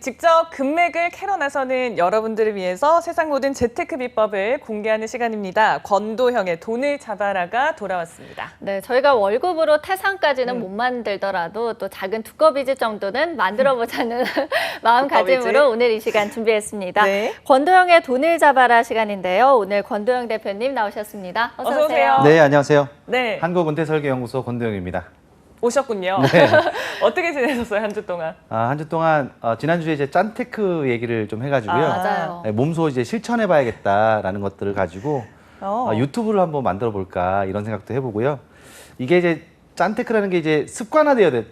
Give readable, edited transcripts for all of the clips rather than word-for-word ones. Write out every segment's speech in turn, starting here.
직접 금맥을 캐러 나서는 여러분들을 위해서 세상 모든 재테크 비법을 공개하는 시간입니다. 권도형의 돈을 잡아라가 돌아왔습니다. 네, 저희가 월급으로 태산까지는 못 만들더라도 또 작은 두꺼비집 정도는 만들어보자는 마음가짐으로 오늘 이 시간 준비했습니다. 네. 권도형의 돈을 잡아라 시간인데요. 오늘 권도형 대표님 나오셨습니다. 어서 오세요. 네, 안녕하세요. 네, 한국은퇴설계연구소 권도영입니다. 오셨군요. 네. 어떻게 지내셨어요, 한 주 동안? 한 주 동안 지난주에 이제 짠테크 얘기를 좀 해가지고요. 맞아요. 네, 몸소 이제 실천해봐야겠다라는 것들을 가지고 유튜브를 한번 만들어 볼까 이런 생각도 해보고요. 이게 이제 짠테크라는 게 이제 습관화되어야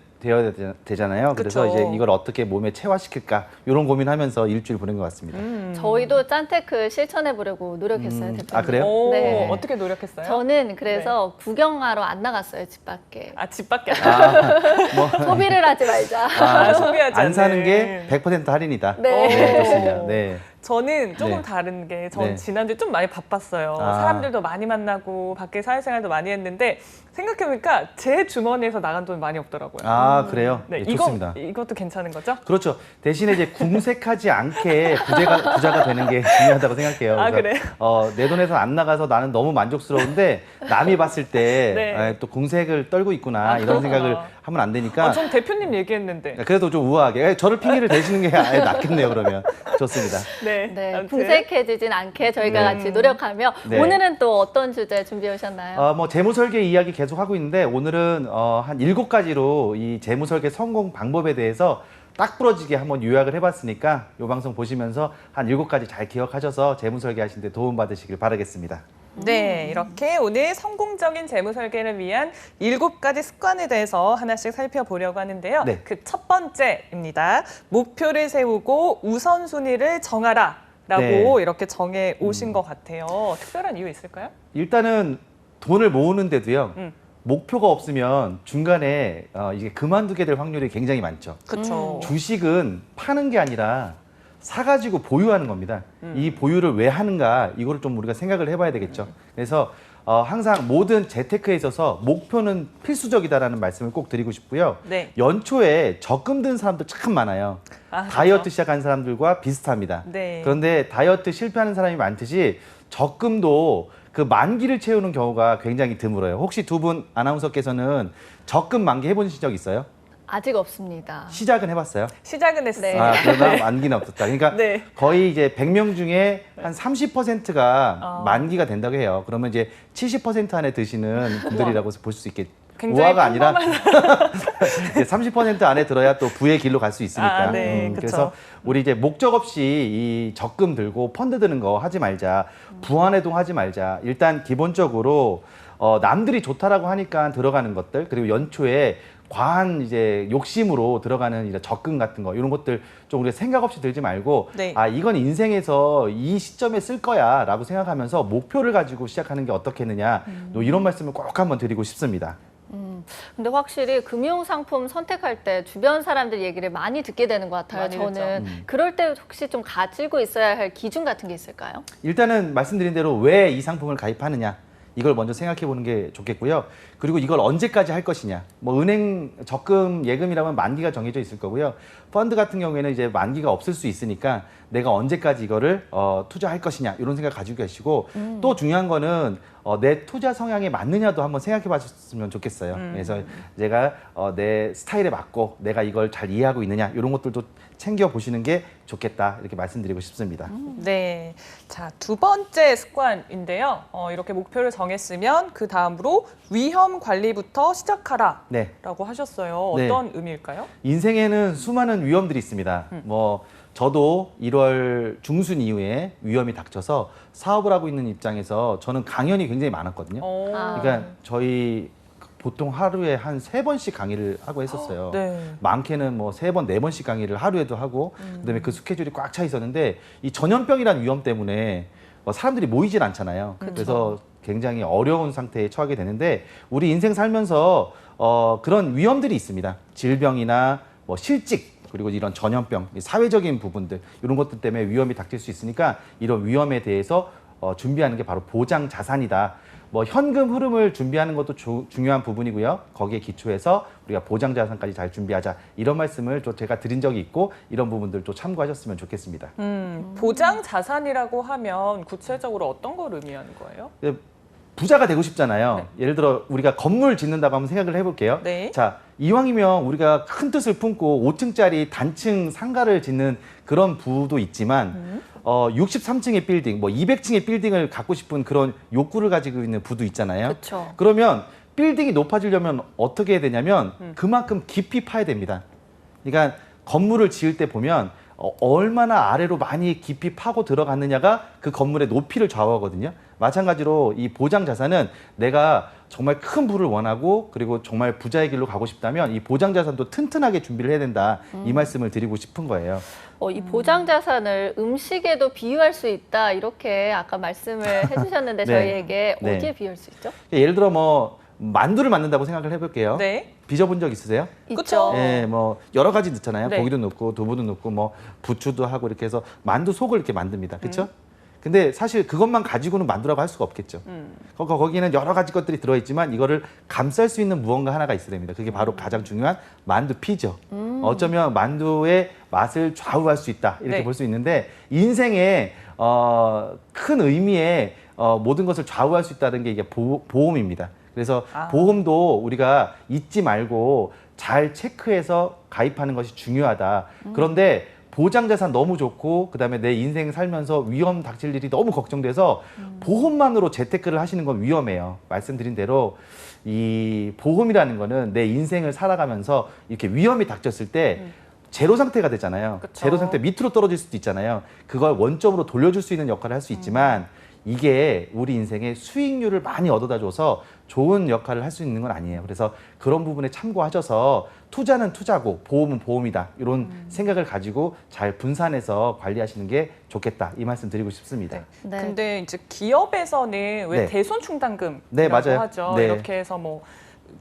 되잖아요. 그래서 그쵸. 이제 이걸 어떻게 몸에 체화시킬까 이런 고민하면서 일주일 보낸 것 같습니다. 저희도 짠테크 실천해보려고 노력했어요, 대표님. 아, 그래요? 오, 네. 어떻게 노력했어요? 저는 그래서 구경하러 안 나갔어요, 집 밖에. 집 밖에 안 소비를 하지 말자. 소비하지 안 사는 않는. 게 100% 할인이다. 네. 좋습니다. 네. 저는 조금 네. 다른 게, 전 네. 지난주에 좀 많이 바빴어요. 아. 사람들도 많이 만나고 밖에 사회생활도 많이 했는데 생각해보니까 제 주머니에서 나간 돈이 많이 없더라고요. 아, 그래요? 네, 네, 좋습니다. 이것도 괜찮은 거죠? 그렇죠. 대신에 이제 궁색하지 않게 부자가 되는 게 중요하다고 생각해요. 아, 그래서, 그래요? 내 돈에서 안 나가서 나는 너무 만족스러운데 남이 봤을 때 네. 또 궁색을 떨고 있구나 이런 그렇구나. 생각을 하면 안 되니까 전 대표님 얘기했는데. 그래도 좀 우아하게 저를 핑계를 대시는 게 아예 낫겠네요. 그러면 좋습니다. 네, 네, 아무튼. 궁색해지진 않게 저희가 같이 노력하며 네. 오늘은 또 어떤 주제 준비해 오셨나요? 뭐 재무설계 이야기 계속 하고 있는데 오늘은 한 7가지로 이 재무설계 성공 방법에 대해서 딱 부러지게 한번 요약을 해봤으니까 이 방송 보시면서 한 7가지 잘 기억하셔서 재무설계 하시는데 도움 받으시길 바라겠습니다. 네, 이렇게 오늘 성공적인 재무 설계를 위한 7가지 습관에 대해서 하나씩 살펴보려고 하는데요. 네. 그 첫 번째입니다. 목표를 세우고 우선순위를 정하라. 라고 네. 이렇게 정해 오신 것 같아요. 특별한 이유 있을까요? 일단은 돈을 모으는데도요. 음. 목표가 없으면 중간에 이게 그만두게 될 확률이 굉장히 많죠. 그렇죠. 주식은 파는 게 아니라 사가지고 보유하는 겁니다. 이 보유를 왜 하는가 이거를 좀 우리가 생각을 해봐야 되겠죠. 그래서 항상 모든 재테크에 있어서 목표는 필수적이다라는 말씀을 꼭 드리고 싶고요. 네. 연초에 적금 든 사람들 참 많아요. 다이어트 시작한 사람들과 비슷합니다. 네. 그런데 다이어트 실패하는 사람이 많듯이 적금도 그 만기를 채우는 경우가 굉장히 드물어요. 혹시 두 분 아나운서께서는 적금 만기 해보신 적 있어요? 아직 없습니다. 시작은 해봤어요? 시작은 했어요. 네. 그러나 만기는 없었다. 그러니까 네. 거의 이제 100명 중에 한 30%가 만기가 된다고 해요. 그러면 이제 70% 안에 드시는 분들이라고 볼 수 있겠죠. 굉장히 우화가 아니라 30% 안에 들어야 또 부의 길로 갈 수 있으니까. 네, 그쵸. 그래서 우리 이제 목적 없이 이 적금 들고 펀드 드는 거 하지 말자. 부안해동 하지 말자. 일단 기본적으로 남들이 좋다라고 하니까 들어가는 것들, 그리고 연초에 과한 이제 욕심으로 들어가는 이제 적금 같은 거 이런 것들 좀 우리가 생각 없이 들지 말고 네. 이건 인생에서 이 시점에 쓸 거야라고 생각하면서 목표를 가지고 시작하는 게 어떻겠느냐 또 이런 말씀을 꼭 한번 드리고 싶습니다. 근데 확실히 금융상품 선택할 때 주변 사람들 얘기를 많이 듣게 되는 것 같아요. 많이 저는 그럴 때 혹시 좀 가지고 있어야 할 기준 같은 게 있을까요? 일단은 말씀드린 대로 왜 이 상품을 가입하느냐 이걸 먼저 생각해 보는 게 좋겠고요. 그리고 이걸 언제까지 할 것이냐. 뭐 은행 적금 예금이라면 만기가 정해져 있을 거고요. 펀드 같은 경우에는 이제 만기가 없을 수 있으니까 내가 언제까지 이거를 투자할 것이냐 이런 생각 가지고 계시고 또 중요한 거는 내 투자 성향에 맞느냐도 한번 생각해 봤으면 좋겠어요. 그래서 제가 내 스타일에 맞고 내가 이걸 잘 이해하고 있느냐 이런 것들도 챙겨 보시는 게 좋겠다 이렇게 말씀드리고 싶습니다. 네. 자, 두 번째 습관인데요. 이렇게 목표를 정했으면 그 다음으로 위험 관리부터 시작하라. 네. 라고 하셨어요. 네. 어떤 의미일까요? 인생에는 수많은 위험들이 있습니다. 뭐 저도 1월 중순 이후에 위험이 닥쳐서 사업을 하고 있는 입장에서 저는 강연이 굉장히 많았거든요. 그러니까 저희 보통 하루에 한 3번씩 강의를 하고 했었어요. 네. 많게는 뭐 3번, 4번씩 강의를 하루에도 하고 그다음에 그 스케줄이 꽉 차 있었는데 이 전염병이라는 위험 때문에 사람들이 모이질 않잖아요. 그래서 굉장히 어려운 상태에 처하게 되는데 우리 인생 살면서 그런 위험들이 있습니다. 질병이나 뭐 실직 그리고 이런 전염병, 사회적인 부분들 이런 것들 때문에 위험이 닥칠 수 있으니까 이런 위험에 대해서 준비하는 게 바로 보장 자산이다. 뭐 현금 흐름을 준비하는 것도 중요한 부분이고요. 거기에 기초해서 우리가 보장 자산까지 잘 준비하자. 이런 말씀을 또 제가 드린 적이 있고 이런 부분들 또 참고하셨으면 좋겠습니다. 보장 자산이라고 하면 구체적으로 어떤 걸 의미하는 거예요? 부자가 되고 싶잖아요. 네. 예를 들어 우리가 건물 짓는다고 한번 생각을 해볼게요. 네. 자, 이왕이면 우리가 큰 뜻을 품고 5층짜리 단층 상가를 짓는 그런 부도 있지만 63층의 빌딩, 뭐 200층의 빌딩을 갖고 싶은 그런 욕구를 가지고 있는 부도 있잖아요. 그렇죠. 그러면 빌딩이 높아지려면 어떻게 해야 되냐면 그만큼 깊이 파야 됩니다. 그러니까 건물을 지을 때 보면 얼마나 아래로 많이 깊이 파고 들어갔느냐가 그 건물의 높이를 좌우하거든요. 마찬가지로 이 보장 자산은 내가 정말 큰 부를 원하고 그리고 정말 부자의 길로 가고 싶다면 이 보장 자산도 튼튼하게 준비를 해야 된다. 이 말씀을 드리고 싶은 거예요. 이 보장 자산을 음식에도 비유할 수 있다 이렇게 아까 말씀을 해주셨는데 네. 저희에게 네. 어디에 비유할 수 있죠? 예를 들어 뭐 만두를 만든다고 생각을 해볼게요. 네. 빚어본 적 있으세요? 그쵸. 예, 뭐 여러 가지 넣잖아요. 네. 고기도 넣고 두부도 넣고 뭐 부추도 하고 이렇게 해서 만두 속을 이렇게 만듭니다. 그렇죠? 근데 사실 그것만 가지고는 만두라고 할 수가 없겠죠. 거기는 여러 가지 것들이 들어있지만 이거를 감쌀 수 있는 무언가 하나가 있어야 됩니다. 그게 바로 가장 중요한 만두 피죠. 어쩌면 만두의 맛을 좌우할 수 있다 이렇게 네. 볼 수 있는데 인생의 큰 의미의 모든 것을 좌우할 수 있다는 게 이게 보험입니다. 그래서 보험도 우리가 잊지 말고 잘 체크해서 가입하는 것이 중요하다. 그런데 보장자산 너무 좋고 그다음에 내 인생 살면서 위험 닥칠 일이 너무 걱정돼서 보험만으로 재테크를 하시는 건 위험해요. 말씀드린 대로 이 보험이라는 거는 내 인생을 살아가면서 이렇게 위험이 닥쳤을 때 제로 상태가 되잖아요. 그쵸. 제로 상태 밑으로 떨어질 수도 있잖아요. 그걸 원점으로 돌려줄 수 있는 역할을 할 수 있지만 이게 우리 인생에 수익률을 많이 얻어다 줘서 좋은 역할을 할 수 있는 건 아니에요. 그래서 그런 부분에 참고하셔서 투자는 투자고 보험은 보험이다. 이런 생각을 가지고 잘 분산해서 관리하시는 게 좋겠다. 이 말씀 드리고 싶습니다. 네. 네. 근데 이제 기업에서는 왜 네. 대손충당금이라고 네, 맞아요. 하죠. 네. 이렇게 해서 뭐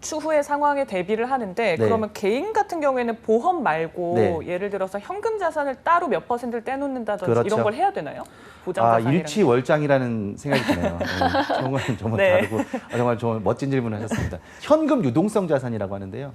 추후의 상황에 대비를 하는데 네. 그러면 개인 같은 경우에는 보험 말고 네. 예를 들어서 현금 자산을 따로 몇 %를 떼놓는다든지 그렇죠. 이런 걸 해야 되나요? 보장 아, 자산이라는 게. 일치월장이라는 생각이 드네요. 정말 네. 다르고 정말 좀 멋진 질문을 하셨습니다. 현금 유동성 자산이라고 하는데요.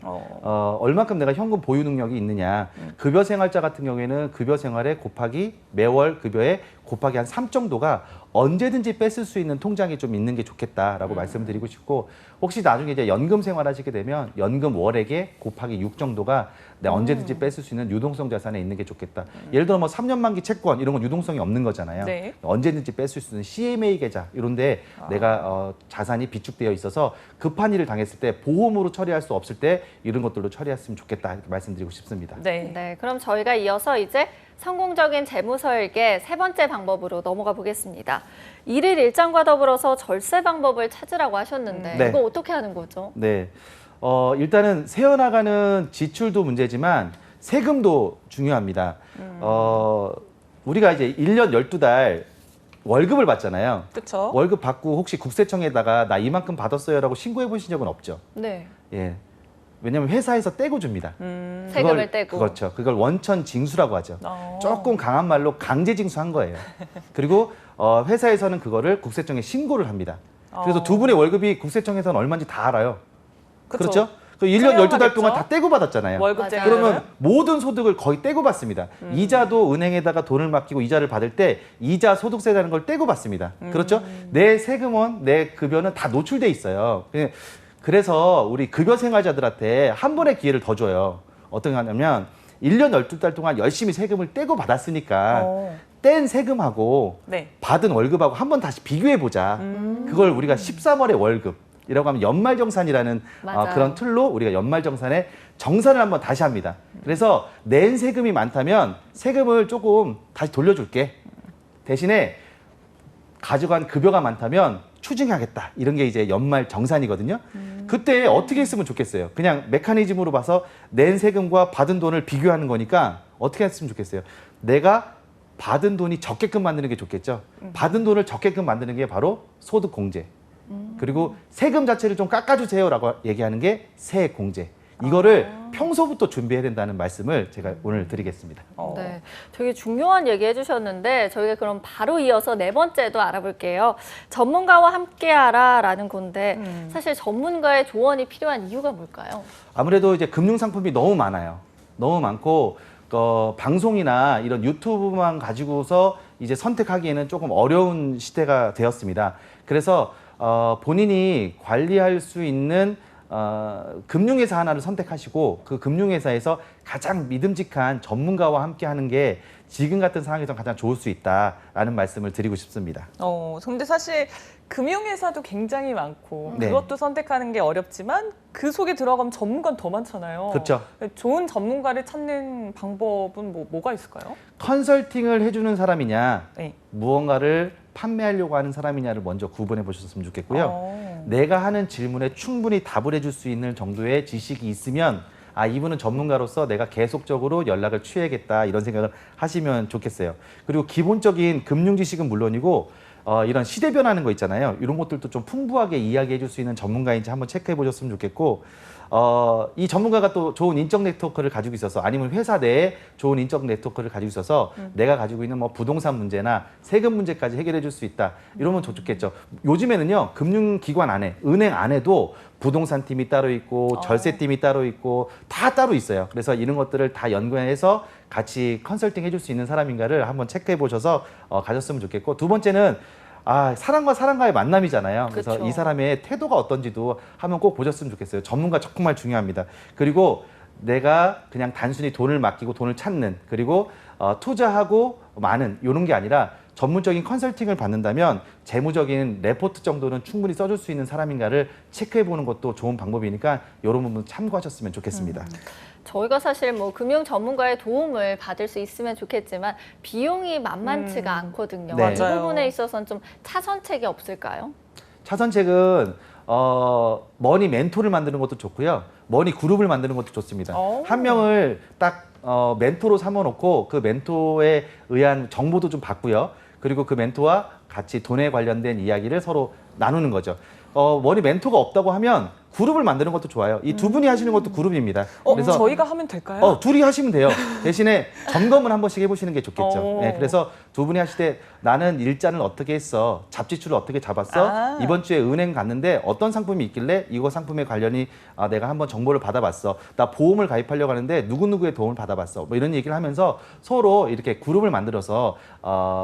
얼마큼 내가 현금 보유 능력이 있느냐. 급여 생활자 같은 경우에는 급여 생활에 곱하기 매월 급여에 곱하기 한 3 정도가 언제든지 뺐을 수 있는 통장이 좀 있는 게 좋겠다라고 말씀을 드리고 싶고 혹시 나중에 이제 연금 생활하시게 되면 연금 월액에 곱하기 6 정도가 내가 언제든지 뺐을 수 있는 유동성 자산에 있는 게 좋겠다. 예를 들어 뭐 3년 만기 채권 이런 건 유동성이 없는 거잖아요. 네. 언제든지 뺐을 수 있는 CMA 계좌 이런데 내가 자산이 비축되어 있어서 급한 일을 당했을 때 보험으로 처리할 수 없을 때 이런 것들로 처리했으면 좋겠다 이렇게 말씀드리고 싶습니다. 네. 네, 그럼 저희가 이어서 이제 성공적인 재무 설계 세 번째 방법으로 넘어가 보겠습니다. 일일 일정과 더불어서 절세 방법을 찾으라고 하셨는데 네. 이거 어떻게 하는 거죠? 네. 일단은 새어나가는 지출도 문제지만 세금도 중요합니다. 우리가 이제 1년 12달 월급을 받잖아요. 그렇죠. 월급 받고 혹시 국세청에다가 나 이만큼 받았어요라고 신고해 보신 적은 없죠. 네. 예. 왜냐면 회사에서 떼고 줍니다. 세금을 떼고. 그렇죠. 그걸 원천 징수라고 하죠. 어. 조금 강한 말로 강제 징수한 거예요. 그리고 회사에서는 그거를 국세청에 신고를 합니다. 그래서 두 분의 월급이 국세청에서는 얼마인지 다 알아요. 그쵸. 그렇죠? 그 1년 12달 동안 투명하겠죠? 다 떼고 받았잖아요. 월급쟁이. 그러면 모든 소득을 거의 떼고 받습니다. 이자도 은행에다가 돈을 맡기고 이자를 받을 때 이자 소득세라는 걸 떼고 받습니다. 그렇죠? 내 세금은 내 급여는 다 노출돼 있어요. 그래서 우리 급여 생활자들한테 한 번의 기회를 더 줘요. 어떻게 하냐면 1년 12달 동안 열심히 세금을 떼고 받았으니까 뗀 세금하고 네. 받은 월급하고 한 번 다시 비교해 보자. 그걸 우리가 13월의 월급이라고 하면 연말정산이라는 맞아요. 그런 틀로 우리가 연말정산에 정산을 한번 다시 합니다. 그래서 낸 세금이 많다면 세금을 조금 다시 돌려줄게. 대신에 가져간 급여가 많다면 추징하겠다. 이런 게 이제 연말 정산이거든요. 그때 어떻게 했으면 좋겠어요? 그냥 메커니즘으로 봐서 낸 세금과 받은 돈을 비교하는 거니까 어떻게 했으면 좋겠어요? 내가 받은 돈이 적게끔 만드는 게 좋겠죠. 받은 돈을 적게끔 만드는 게 바로 소득 공제. 그리고 세금 자체를 좀 깎아주세요라고 얘기하는 게 세액 공제. 이거를 평소부터 준비해야 된다는 말씀을 제가 오늘 드리겠습니다. 네, 되게 중요한 얘기 해주셨는데 저희가 그럼 바로 이어서 네 번째도 알아볼게요. 전문가와 함께하라라는 건데 사실 전문가의 조언이 필요한 이유가 뭘까요? 아무래도 이제 금융 상품이 너무 많아요. 너무 많고 방송이나 이런 유튜브만 가지고서 이제 선택하기에는 조금 어려운 시대가 되었습니다. 그래서 본인이 관리할 수 있는 금융회사 하나를 선택하시고 그 금융회사에서 가장 믿음직한 전문가와 함께 하는 게 지금 같은 상황에서 가장 좋을 수 있다라는 말씀을 드리고 싶습니다. 근데 사실 금융회사도 굉장히 많고 네. 그것도 선택하는 게 어렵지만 그 속에 들어가면 전문가는 더 많잖아요. 그렇죠. 좋은 전문가를 찾는 방법은 뭐가 있을까요? 컨설팅을 해주는 사람이냐, 네. 무언가를 판매하려고 하는 사람이냐를 먼저 구분해 보셨으면 좋겠고요. 내가 하는 질문에 충분히 답을 해줄 수 있는 정도의 지식이 있으면 이분은 전문가로서 내가 계속적으로 연락을 취해야겠다 이런 생각을 하시면 좋겠어요. 그리고 기본적인 금융 지식은 물론이고 이런 시대 변하는 거 있잖아요. 이런 것들도 좀 풍부하게 이야기해 줄 수 있는 전문가인지 한번 체크해 보셨으면 좋겠고 이 전문가가 또 좋은 인적 네트워크를 가지고 있어서 아니면 회사 내에 좋은 인적 네트워크를 가지고 있어서 내가 가지고 있는 뭐 부동산 문제나 세금 문제까지 해결해 줄 수 있다. 이러면 좋겠죠. 요즘에는요. 금융기관 안에, 은행 안에도 부동산 팀이 따로 있고 절세 팀이 따로 있고 다 따로 있어요. 그래서 이런 것들을 다 연구해서 같이 컨설팅 해줄 수 있는 사람인가를 한번 체크해 보셔서 가셨으면 좋겠고 두 번째는 사람과 사람과의 만남이잖아요. 그래서 그쵸. 이 사람의 태도가 어떤지도 한번 꼭 보셨으면 좋겠어요. 전문가 정말 중요합니다. 그리고 내가 그냥 단순히 돈을 맡기고 돈을 찾는 그리고 투자하고 많은 이런 게 아니라 전문적인 컨설팅을 받는다면 재무적인 레포트 정도는 충분히 써줄 수 있는 사람인가를 체크해 보는 것도 좋은 방법이니까 이런 부분 참고하셨으면 좋겠습니다. 저희가 사실 뭐 금융 전문가의 도움을 받을 수 있으면 좋겠지만 비용이 만만치가 않거든요. 네. 이 맞아요. 부분에 있어서는 좀 차선책이 없을까요? 차선책은 머니 멘토를 만드는 것도 좋고요. 머니 그룹을 만드는 것도 좋습니다. 한 명을 딱 멘토로 삼아놓고 그 멘토에 의한 정보도 좀 받고요. 그리고 그 멘토와 같이 돈에 관련된 이야기를 서로 나누는 거죠. 머니 멘토가 없다고 하면 그룹을 만드는 것도 좋아요. 이 두 분이 하시는 것도 그룹입니다. 그래서 저희가 하면 될까요? 둘이 하시면 돼요. 대신에 점검을 한 번씩 해보시는 게 좋겠죠. 오. 네, 그래서 두 분이 하실 때 나는 일자는 어떻게 했어? 잡지출을 어떻게 잡았어? 이번 주에 은행 갔는데 어떤 상품이 있길래 이거 상품에 관련이 내가 한번 정보를 받아봤어. 나 보험을 가입하려고 하는데 누구누구의 도움을 받아봤어. 뭐 이런 얘기를 하면서 서로 이렇게 그룹을 만들어서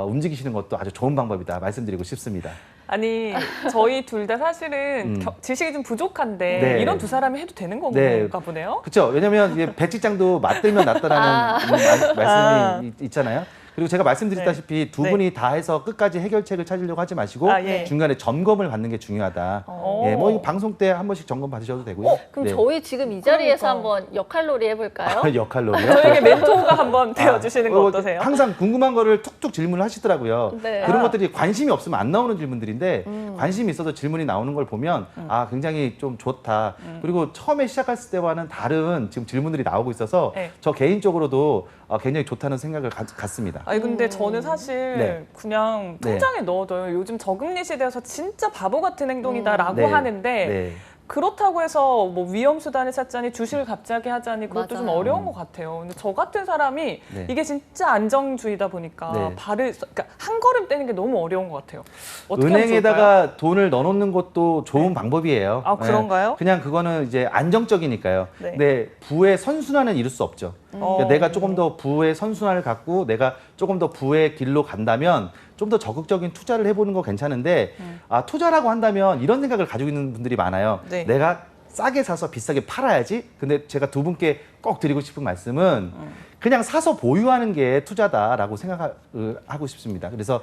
움직이시는 것도 아주 좋은 방법이다 말씀드리고 싶습니다. 아니 저희 둘 다 사실은 지식이 좀 부족한데 네. 이런 두 사람이 해도 되는 건가 네. 보네요. 그렇죠. 왜냐하면 이게 백직장도 맞들면 낫다라는 말씀이 있잖아요. 그리고 제가 말씀드렸다시피 두 네. 분이 다 해서 끝까지 해결책을 찾으려고 하지 마시고 예. 중간에 점검을 받는 게 중요하다. 예, 뭐 이거 방송 때 한 번씩 점검 받으셔도 되고요. 그럼 네. 저희 지금 이 자리에서 그러니까. 한번 역할놀이 해볼까요? 역할로요. 저에게 멘토가 한번 되어주시는 거 어떠세요? 항상 궁금한 거를 툭툭 질문을 하시더라고요. 네. 그런 것들이 관심이 없으면 안 나오는 질문들인데 관심이 있어서 질문이 나오는 걸 보면 굉장히 좀 좋다. 그리고 처음에 시작했을 때와는 다른 지금 질문들이 나오고 있어서 네. 저 개인적으로도 굉장히 좋다는 생각을 갖습니다. 아니 근데 저는 사실 네. 그냥 네. 통장에 넣어둬요. 요즘 저금리 시대여서 진짜 바보 같은 행동이다라고 네. 하는데 네. 그렇다고 해서 뭐 위험 수단을 찾자니 주식을 갑자기 하자니 그것도 좀 맞아요. 어려운 것 같아요. 근데 저 같은 사람이 네. 이게 진짜 안정주의다 보니까 네. 그러니까 한 걸음 떼는 게 너무 어려운 것 같아요. 어떻게 하면 좋을까요? 은행에다가 돈을 넣어놓는 것도 좋은 방법이에요. 아, 그런가요? 네. 그냥 그거는 이제 안정적이니까요. 네. 근데 부의 선순환은 이룰 수 없죠. 그러니까 내가 조금 더 부의 선순환을 갖고 내가 조금 더 부의 길로 간다면 좀 더 적극적인 투자를 해보는 거 괜찮은데 투자라고 한다면 이런 생각을 가지고 있는 분들이 많아요. 네. 내가 싸게 사서 비싸게 팔아야지. 근데 제가 두 분께 꼭 드리고 싶은 말씀은 그냥 사서 보유하는 게 투자다라고 생각하고 싶습니다. 그래서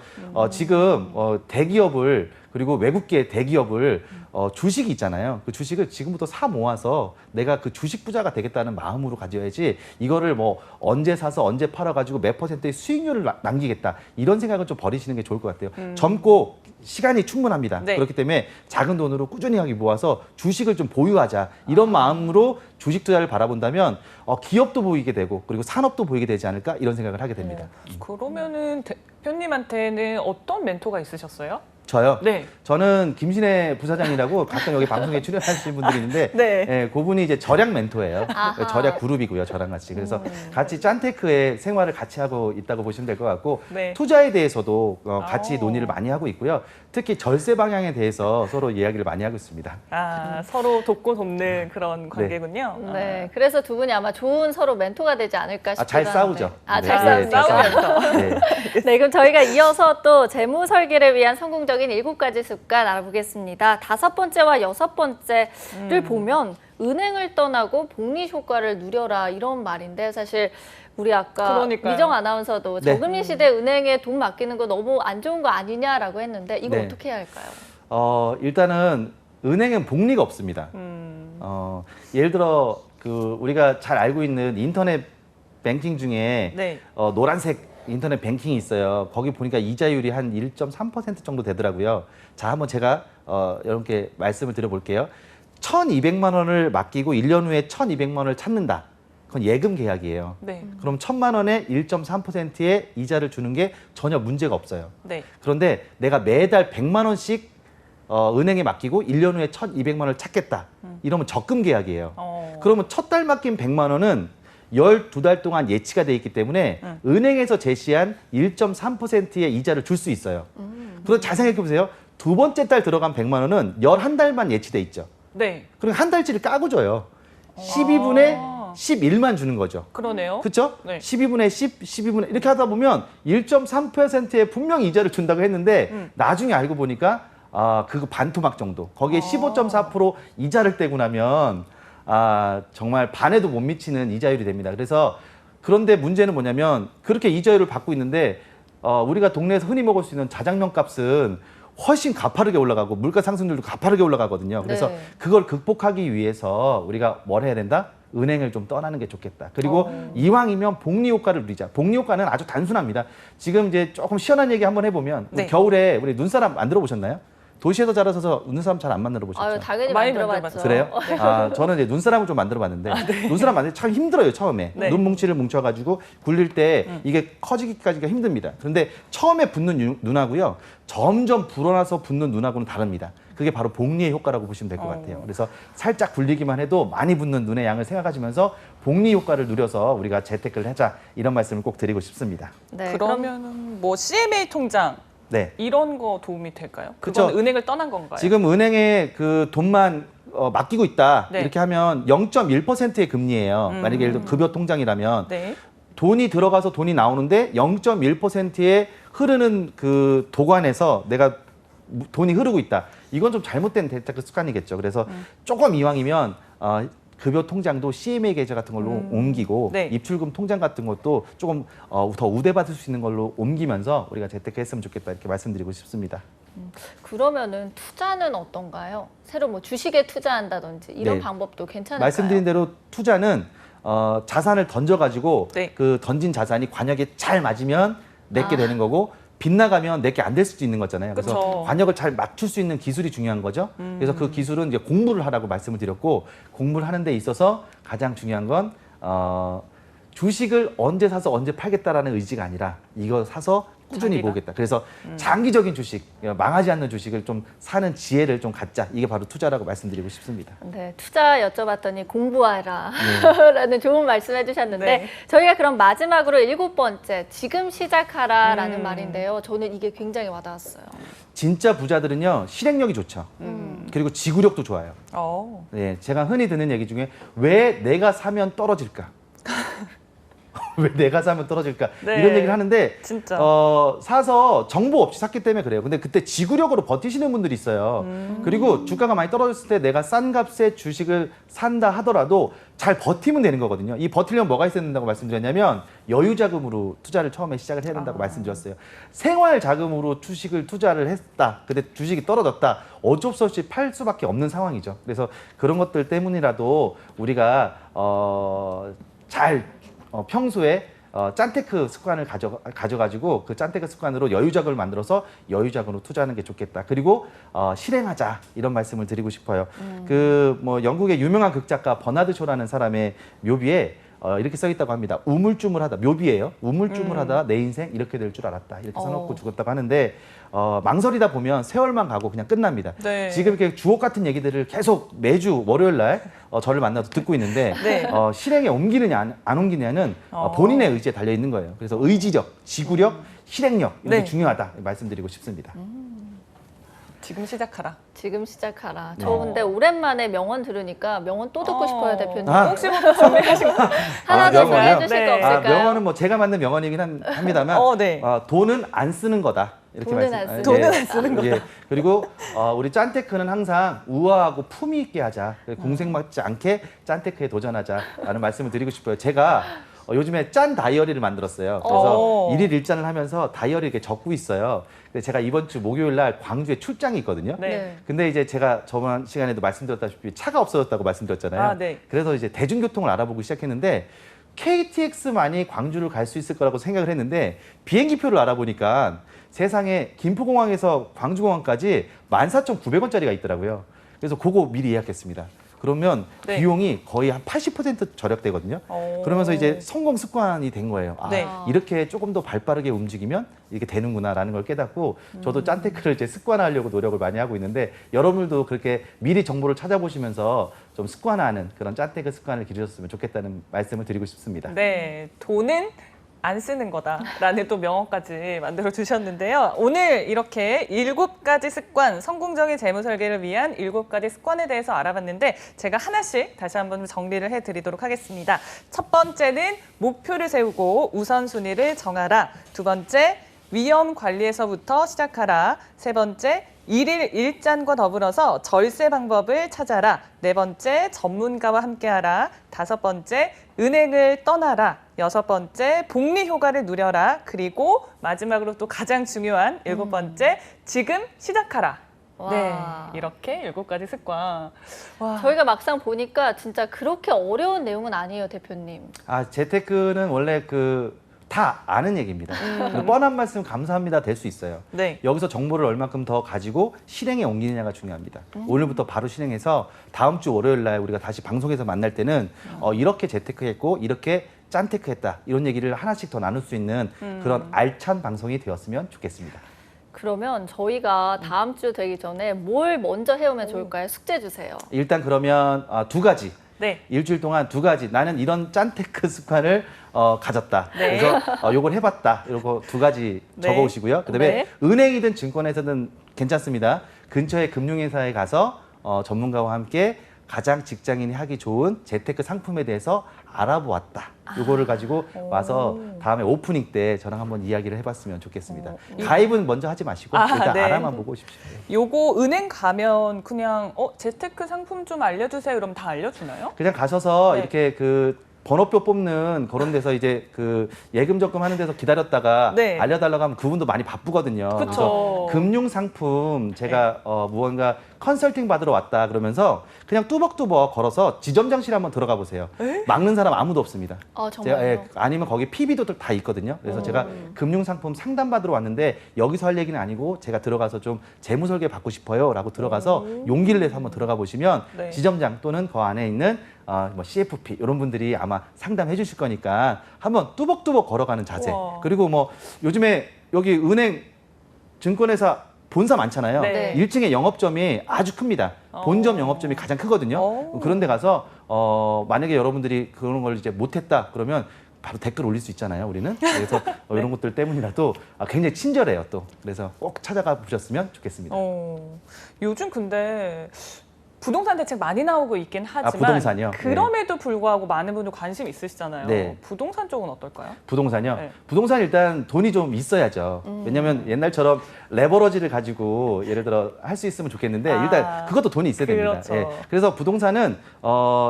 지금 대기업을 그리고 외국계 대기업을 주식이 있잖아요. 그 주식을 지금부터 사 모아서 내가 그 주식 부자가 되겠다는 마음으로 가져야지 이거를 뭐 언제 사서 언제 팔아가지고 몇 퍼센트의 수익률을 남기겠다 이런 생각은 좀 버리시는 게 좋을 것 같아요. 젊고 시간이 충분합니다. 네. 그렇기 때문에 작은 돈으로 꾸준히 하기 모아서 주식을 좀 보유하자 이런 마음으로 주식 투자를 바라본다면 기업도 보이게 되고 그리고 산업도 보이게 되지 않을까 이런 생각을 하게 됩니다. 그러면은 대표님한테는 어떤 멘토가 있으셨어요? 저요? 네. 저는 김신혜 부사장이라고 가끔 여기 방송에 출연하시는 분들이 있는데 네. 예, 그분이 이제 절약 멘토예요. 아하. 절약 그룹이고요, 저랑 같이. 그래서 같이 짠테크의 생활을 같이 하고 있다고 보시면 될 것 같고 네. 투자에 대해서도 같이 오. 논의를 많이 하고 있고요. 특히 절세 방향에 대해서 서로 이야기를 많이 하고 있습니다. 서로 돕고 돕는 그런 관계군요. 네, 그래서 두 분이 아마 좋은 서로 멘토가 되지 않을까 싶기도 잘 한데. 싸우죠. 아, 네, 잘 네, 싸우면서. 네. 네, 그럼 저희가 이어서 또 재무 설계를 위한 성공적인 7가지 습관 알아보겠습니다. 5번째와 6번째를 보면 은행을 떠나고 복리 효과를 누려라 이런 말인데 사실 우리 아까 그러니까요. 미정 아나운서도 네. 저금리 시대 은행에 돈 맡기는 거 너무 안 좋은 거 아니냐라고 했는데 이거 네. 어떻게 해야 할까요? 일단은 은행은 복리가 없습니다. 예를 들어 우리가 잘 알고 있는 인터넷 뱅킹 중에 네. 노란색 인터넷 뱅킹이 있어요. 거기 보니까 이자율이 한 1.3% 정도 되더라고요. 자, 한번 제가 여러분께 말씀을 드려볼게요. 1,200만 원을 맡기고 1년 후에 1,200만 원을 찾는다. 그건 예금 계약이에요. 네. 그럼 1,000만 원에 1.3%의 이자를 주는 게 전혀 문제가 없어요. 네. 그런데 내가 매달 100만 원씩 은행에 맡기고 1년 후에 1,200만 원을 찾겠다. 이러면 적금 계약이에요. 그러면 첫 달 맡긴 100만 원은 12달 동안 예치가 돼 있기 때문에 은행에서 제시한 1.3%의 이자를 줄 수 있어요. 그럼 잘 생각해 보세요. 두 번째 달 들어간 100만 원은 11달만 예치돼 있죠. 네. 그럼 한 달치를 까고 줘요. 12분의 11만 주는 거죠. 그러네요. 그렇죠? 네. 12분의 10, 12분의 이렇게 하다 보면 1.3%의 분명히 이자를 준다고 했는데 나중에 알고 보니까 그거 반토막 정도. 거기에 15.4% 이자를 떼고 나면 정말 반에도 못 미치는 이자율이 됩니다. 그래서 그런데 문제는 뭐냐면 그렇게 이자율을 받고 있는데 우리가 동네에서 흔히 먹을 수 있는 자장면 값은 훨씬 가파르게 올라가고 물가 상승률도 가파르게 올라가거든요. 그래서 네. 그걸 극복하기 위해서 우리가 뭘 해야 된다? 은행을 좀 떠나는 게 좋겠다. 그리고 이왕이면 복리 효과를 누리자. 복리 효과는 아주 단순합니다. 지금 이제 조금 시원한 얘기 한번 해보면 네. 겨울에 우리 눈사람 만들어 보셨나요? 도시에서 자라서 눈사람 잘 안 만들어 보셨죠? 아유, 당연히 많이 만들어봤죠. 그래요? 저는 이제 눈사람을 좀 만들어봤는데 눈사람 만들 때 참 힘들어요 처음에. 네. 눈 뭉치를 뭉쳐가지고 굴릴 때 이게 커지기까지가 힘듭니다. 그런데 처음에 붙는 눈하고요 점점 불어나서 붙는 눈하고는 다릅니다. 그게 바로 복리의 효과라고 보시면 될 것 같아요. 그래서 살짝 굴리기만 해도 많이 붙는 눈의 양을 생각하시면서 복리 효과를 누려서 우리가 재테크를 하자 이런 말씀을 꼭 드리고 싶습니다. 네, 그러면은 뭐 CMA 통장 네. 이런 거 도움이 될까요? 그쵸. 그건 은행을 떠난 건가요? 지금 은행에 그 돈만 맡기고 있다 네. 이렇게 하면 0.1%의 금리예요. 만약에 예를 들어 급여 통장이라면 네. 돈이 들어가서 돈이 나오는데 0.1%의 흐르는 그 도관에서 내가 돈이 흐르고 있다. 이건 좀 잘못된 대책 습관이겠죠. 그래서 조금 이왕이면 급여 통장도 CMA 계좌 같은 걸로 옮기고 네. 입출금 통장 같은 것도 조금 더 우대받을 수 있는 걸로 옮기면서 우리가 재테크했으면 좋겠다 이렇게 말씀드리고 싶습니다. 그러면은 투자는 어떤가요? 새로 뭐 주식에 투자한다든지 이런 네. 방법도 괜찮을까요? 말씀드린 대로 투자는 자산을 던져가지고 네. 그 던진 자산이 관역에 잘 맞으면 내게 되는 거고 빗나가면 내게 안 될 수도 있는 거잖아요. 그래서 그쵸. 관역을 잘 맞출 수 있는 기술이 중요한 거죠. 그래서 그 기술은 이제 공부를 하라고 말씀을 드렸고 공부를 하는 데 있어서 가장 중요한 건 주식을 언제 사서 언제 팔겠다라는 의지가 아니라 이거 사서 꾸준히 장기간? 보겠다. 그래서 장기적인 주식, 망하지 않는 주식을 좀 사는 지혜를 좀 갖자. 이게 바로 투자라고 말씀드리고 싶습니다. 네, 투자 여쭤봤더니 공부하라 라는 좋은 말씀 해주셨는데 네. 저희가 그럼 마지막으로 7번째 지금 시작하라라는 말인데요. 저는 이게 굉장히 와닿았어요. 진짜 부자들은요 실행력이 좋죠. 그리고 지구력도 좋아요. 네, 제가 흔히 듣는 얘기 중에 왜 내가 사면 떨어질까? 왜 내가 사면 떨어질까? 네. 이런 얘기를 하는데 진짜. 사서 정보 없이 샀기 때문에 그래요. 근데 그때 지구력으로 버티시는 분들이 있어요. 그리고 주가가 많이 떨어졌을 때 내가 싼 값에 주식을 산다 하더라도 잘 버티면 되는 거거든요. 이 버티려면 뭐가 있어야 된다고 말씀드렸냐면 여유 자금으로 투자를 처음에 시작을 해야 된다고 말씀드렸어요. 생활 자금으로 주식을 투자를 했다. 근데 주식이 떨어졌다. 어쩔 수 없이 팔 수밖에 없는 상황이죠. 그래서 그런 것들 때문이라도 우리가 평소에 짠테크 습관을 가져가지고 그 짠테크 습관으로 여유자금을 만들어서 여유자금으로 투자하는 게 좋겠다. 그리고 실행하자 이런 말씀을 드리고 싶어요. 그 뭐 영국의 유명한 극작가 버나드 쇼라는 사람의 묘비에 이렇게 써 있다고 합니다. 우물쭈물하다, 묘비예요. 우물쭈물하다 내 인생 이렇게 될 줄 알았다. 이렇게 써놓고 죽었다고 하는데 망설이다 보면 세월만 가고 그냥 끝납니다. 네. 지금 이렇게 주옥 같은 얘기들을 계속 매주 월요일 날 저를 만나서 듣고 있는데 네. 실행에 옮기느냐 안 옮기느냐는 본인의 의지에 달려 있는 거예요. 그래서 의지력, 지구력, 실행력 이게 네. 중요하다 말씀드리고 싶습니다. 지금 시작하라. 지금 시작하라. 네. 저 근데 오랜만에 명언 들으니까 명언 또 듣고 싶어요, 대표님. 혹시 뭐 준비하신 거? 하나 더 명언이요? 소개해 주실 네. 거 없을까요? 명언은 뭐 제가 만든 명언이긴 합니다만 네. 돈은 안 쓰는 거다. 이렇게 돈은 말씀. 안 쓰는 돈은 안 쓰는 거다. 예. 그리고 우리 짠테크는 항상 우아하고 품위 있게 하자. 공생맞지 않게 짠테크에 도전하자라는 말씀을 드리고 싶어요. 제가 요즘에 짠 다이어리를 만들었어요. 그래서 일일 일짠을 하면서 다이어리 이렇게 적고 있어요. 근데 제가 이번 주 목요일 날 광주에 출장이 있거든요. 네. 근데 이제 제가 저번 시간에도 말씀드렸다시피 차가 없어졌다고 말씀드렸잖아요. 네. 그래서 이제 대중교통을 알아보고 시작했는데 KTX만이 광주를 갈 수 있을 거라고 생각을 했는데 비행기표를 알아보니까 세상에 김포공항에서 광주공항까지 14,900원짜리가 있더라고요. 그래서 그거 미리 예약했습니다. 그러면 네. 비용이 거의 한 80% 절약되거든요. 그러면서 이제 성공 습관이 된 거예요. 네. 이렇게 조금 더 발빠르게 움직이면 이렇게 되는구나라는 걸 깨닫고 저도 짠테크를 이제 습관화하려고 노력을 많이 하고 있는데 여러분들도 그렇게 미리 정보를 찾아보시면서 좀 습관화하는 그런 짠테크 습관을 기르셨으면 좋겠다는 말씀을 드리고 싶습니다. 네, 돈은 안 쓰는 거다라는 또 명언까지 만들어 주셨는데요. 오늘 이렇게 7가지 습관, 성공적인 재무 설계를 위한 7가지 습관에 대해서 알아봤는데 제가 하나씩 다시 한번 정리를 해드리도록 하겠습니다. 첫 번째는 목표를 세우고 우선순위를 정하라. 두 번째, 위험 관리에서부터 시작하라. 세 번째, 일일 일짠과 더불어서 절세 방법을 찾아라. 네 번째, 전문가와 함께하라. 다섯 번째, 은행을 떠나라. 여섯 번째, 복리 효과를 누려라. 그리고 마지막으로 또 가장 중요한 7번째, 지금 시작하라. 와. 네, 이렇게 7가지 습관. 와. 저희가 막상 보니까 진짜 그렇게 어려운 내용은 아니에요, 대표님. 재테크는 원래 다 아는 얘기입니다. 뻔한 말씀 감사합니다 될 수 있어요. 네. 여기서 정보를 얼마큼 더 가지고 실행에 옮기느냐가 중요합니다. 오늘부터 바로 실행해서 다음 주 월요일 날 우리가 다시 방송에서 만날 때는 이렇게 재테크했고 이렇게 짠테크했다 이런 얘기를 하나씩 더 나눌 수 있는 그런 알찬 방송이 되었으면 좋겠습니다. 그러면 저희가 다음 주 되기 전에 뭘 먼저 해오면 좋을까요? 숙제 주세요. 일단 그러면 2가지. 네. 일주일 동안 2가지 나는 이런 짠테크 습관을 가졌다. 네. 그래서 요걸 해봤다. 이러고 2가지 네. 적어오시고요. 그다음에 네. 은행이든 증권에서든 괜찮습니다. 근처의 금융회사에 가서 전문가와 함께 가장 직장인이 하기 좋은 재테크 상품에 대해서 알아보았다. 요거를 가지고 와서 다음에 오프닝 때 저랑 한번 이야기를 해봤으면 좋겠습니다. 가입은 먼저 하지 마시고 일단 네. 알아만 보고 오십시오. 요거 은행 가면 그냥 재테크 상품 좀 알려주세요. 이러면 다 알려주나요? 그냥 가셔서 네. 이렇게 번호표 뽑는 그런 데서 이제 예금 적금하는 데서 기다렸다가 네. 알려달라고 하면 그분도 많이 바쁘거든요. 그쵸. 그래서 금융 상품 제가 무언가 컨설팅 받으러 왔다 그러면서 그냥 뚜벅뚜벅 걸어서 지점장실에 한번 들어가 보세요. 막는 사람 아무도 없습니다. 정말요? 아니면 거기 PB도 다 있거든요. 그래서 제가 금융 상품 상담 받으러 왔는데 여기서 할 얘기는 아니고 제가 들어가서 좀 재무 설계 받고 싶어요라고 들어가서 용기를 내서 한번 들어가 보시면 네. 지점장 또는 그 안에 있는 CFP 이런 분들이 아마 상담해 주실 거니까 한번 뚜벅뚜벅 걸어가는 자세. 우와. 그리고 요즘에 여기 은행 증권회사 본사 많잖아요. 네. 1층에 영업점이 아주 큽니다. 본점 영업점이 가장 크거든요. 그런 데 가서 만약에 여러분들이 그런 걸 이제 못했다 그러면 바로 댓글 올릴 수 있잖아요, 우리는. 그래서 이런 것들 때문이라도 굉장히 친절해요, 또. 그래서 꼭 찾아가 보셨으면 좋겠습니다. 요즘 근데 부동산 대책 많이 나오고 있긴 하지만 부동산이요? 그럼에도 불구하고 많은 분들 관심 있으시잖아요. 네. 부동산 쪽은 어떨까요? 부동산이요? 네. 부동산 일단 돈이 좀 있어야죠. 왜냐면 옛날처럼 레버러지를 가지고 예를 들어 할 수 있으면 좋겠는데 일단 그것도 돈이 있어야 됩니다. 그렇죠. 그래서 부동산은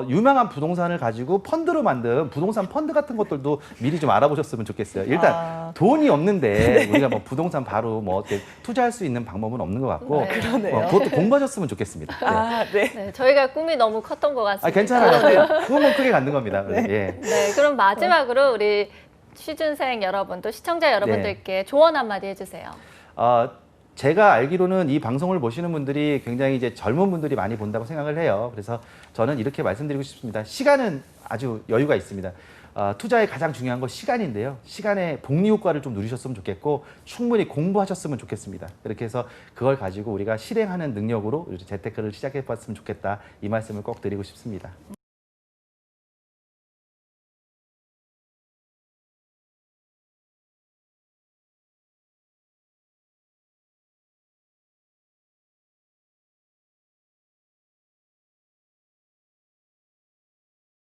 유명한 부동산을 가지고 펀드로 만든 부동산 펀드 같은 것들도 미리 좀 알아보셨으면 좋겠어요. 일단 돈이 없는데 우리가 부동산 바로 이렇게 투자할 수 있는 방법은 없는 것 같고 그러네요. 그것도 공부하셨으면 좋겠습니다. 네. 네, 저희가 꿈이 너무 컸던 것 같습니다. 괜찮아요. 꿈은 크게 갖는 겁니다. 예. 네, 그럼 마지막으로 우리 취준생 여러분 또 시청자 여러분들께 조언 한마디 해주세요. 제가 알기로는 이 방송을 보시는 분들이 굉장히 이제 젊은 분들이 많이 본다고 생각을 해요. 그래서 저는 이렇게 말씀드리고 싶습니다. 시간은 아주 여유가 있습니다. 투자의 가장 중요한 건 시간인데요. 시간의 복리 효과를 좀 누리셨으면 좋겠고 충분히 공부하셨으면 좋겠습니다. 그렇게 해서 그걸 가지고 우리가 실행하는 능력으로 재테크를 시작해 봤으면 좋겠다. 이 말씀을 꼭 드리고 싶습니다.